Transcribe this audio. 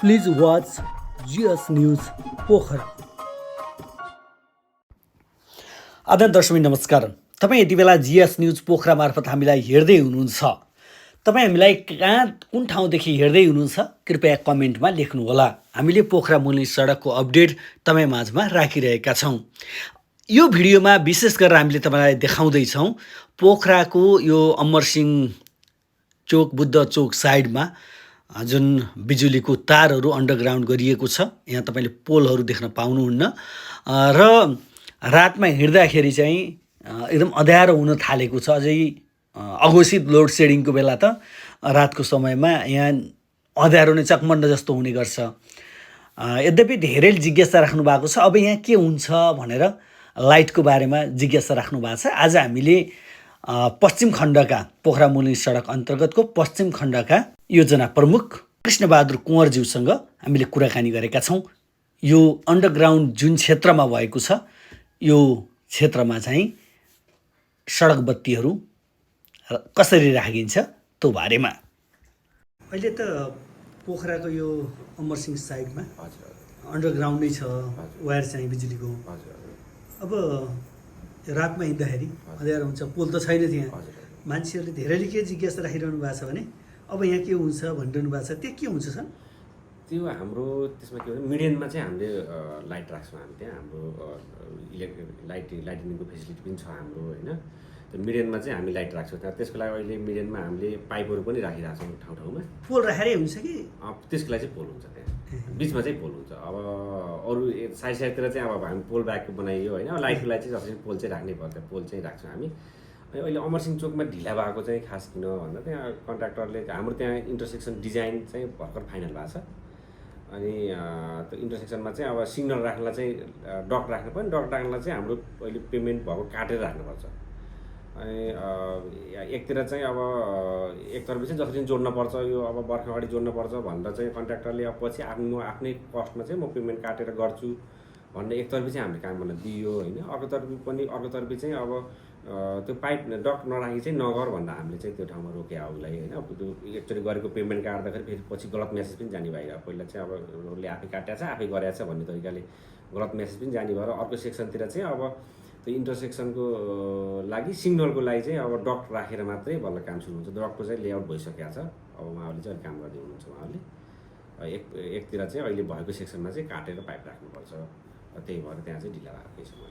Please watch GS News Pokhara. आदरणीय दर्शक नमस्कार। तपाईँ यति बेला GS न्युज पोखरा मार्फत हामीलाई हेर्दै हुनुहुन्छ। तपाईँ हामीलाई कहाँ कुन ठाउँदेखि हेर्दै हुनुहुन्छ कृपया कमेन्टमा लेख्नुहोला। हामीले पोखरा मुनि सडकको अपडेट तपाईँ माझमा राखिरहेका छौँ। यो भिडियोमा विशेष गरेर हामीले तपाईँलाई देखाउँदैछौँ पोखराको यो अमरसिंह चोक बुद्ध चोक साइडमा जुन बिजुलीको तारहरू अन्डरग्राउन्ड गरिएको छ। यहाँ तपाईँले पोलहरू देख्न पाउनुहुन्न र रातमा हिँड्दाखेरि चाहिँ एकदम अँध्यारो हुन थालेको छ। अझै अघोषित लोड सेडिङको बेला त रातको समयमा यहाँ अँध्यारो नै चकमण्ड जस्तो हुने गर्छ। यद्यपि धेरै जिज्ञासा राख्नु भएको छ अब यहाँ के हुन्छ भनेर लाइटको बारेमा जिज्ञासा राख्नु भएको छ। आज हामीले पश्चिम खण्डका पोखरा मुनि सडक अन्तर्गतको पश्चिम खण्डका योजना प्रमुख कृष्णबहादुर कुँवरज्यूसँग हामीले कुराकानी गरेका छौँ। यो अन्डरग्राउन्ड जुन क्षेत्रमा भएको छ यो क्षेत्रमा चाहिँ सडक बत्तीहरू कसरी राखिन्छ त्यो बारेमा। अहिले त पोखराको यो अमरसिंह साइडमा अन्डरग्राउन्डै छ वायर चाहिँ बिजुलीको। अब रातमा हिँड्दाखेरि अँध्यारो हुन्छ, पोल त छैन त्यहाँ। मान्छेहरूले धेरैले के जिज्ञासा राखिरहनु भएको छ भने अब यहाँ के हुन्छ भनिरहनु भएको छ। त्यो के हुन्छ सर? त्यो हाम्रो त्यसमा के भन्छ मिडियनमा चाहिँ हामीले लाइट राख्छौँ। हामी त्यहाँ हाम्रो लाइटिङको फेसिलिटी पनि छ हाम्रो होइन। त्यो मिडियनमा चाहिँ हामी लाइट राख्छौँ। त्यसको लागि अहिले मिडियनमा हामीले पाइपहरू पनि राखिरहेको छौँ ठाउँ ठाउँमा। पोल राखेरै हुन्छ कि त्यसको लागि चाहिँ पोल हुन्छ त्यहाँ बिचमा चाहिँ पोल हुन्छ। अब अरू साइड साइडतिर चाहिँ अब हामी पोल ब्याक बनाइयो होइन। लाइटको लागि चाहिँ जसरी पोल चाहिँ राख्नै पर्छ पोल चाहिँ राख्छौँ हामी। अहिले अमरसिंह चोकमा ढिला भएको चाहिँ खास किन भन्दा त्यहाँ कन्ट्राक्टरले हाम्रो त्यहाँ इन्टरसेक्सन डिजाइन चाहिँ भर्खर फाइनल भएको छ। अनि त्यो इन्टरसेक्सनमा चाहिँ अब सिग्नल राख्नलाई चाहिँ डक राख्नु पर्यो। डक राख्नलाई चाहिँ हाम्रो अहिले पेमेन्ट भएको काटेर राख्नुपर्छ। अनि एकतिर चाहिँ अब एकतर्फ चाहिँ जसरी जोड्नुपर्छ यो अब वर्ष अगाडि जोड्नुपर्छ भनेर चाहिँ कन्ट्राक्टरले अब पछि आफ्नै कस्टमा चाहिँ म पेमेन्ट काटेर गर्छु भन्ने एकतर्फी चाहिँ हामीले काम गर्न दियो होइन। अर्कोतर्फी चाहिँ अब त्यो पाइप डक नराखी चाहिँ नगर भन्दा हामीले चाहिँ त्यो ठाउँमा रोक्यो उसलाई होइन। अब त्यो एकचोटि गरेको पेमेन्ट काट्दाखेरि फेरि पछि गलत मेसेज पनि जाने भइरहेको। पहिला चाहिँ अब उसले आफै काटेको छ आफै गरेको छ भन्ने तरिकाले गलत मेसेज पनि जाने भएर अर्को सेक्सनतिर चाहिँ अब त्यो इन्टरसेक्सनको लागि सिग्नलको लागि चाहिँ अब डक राखेर मात्रै बल्ल काम सुरु हुन्छ। डकको चाहिँ लेआउट भइसकेको छ। अब उहाँहरूले चाहिँ काम गर्दै हुनुहुन्छ। उहाँहरूले एकतिर चाहिँ अहिले भएको सेक्सनमा चाहिँ काटेर पाइप राख्नुपर्छ। त्यही भएर त्यहाँ चाहिँ ढिला भएको केही समय।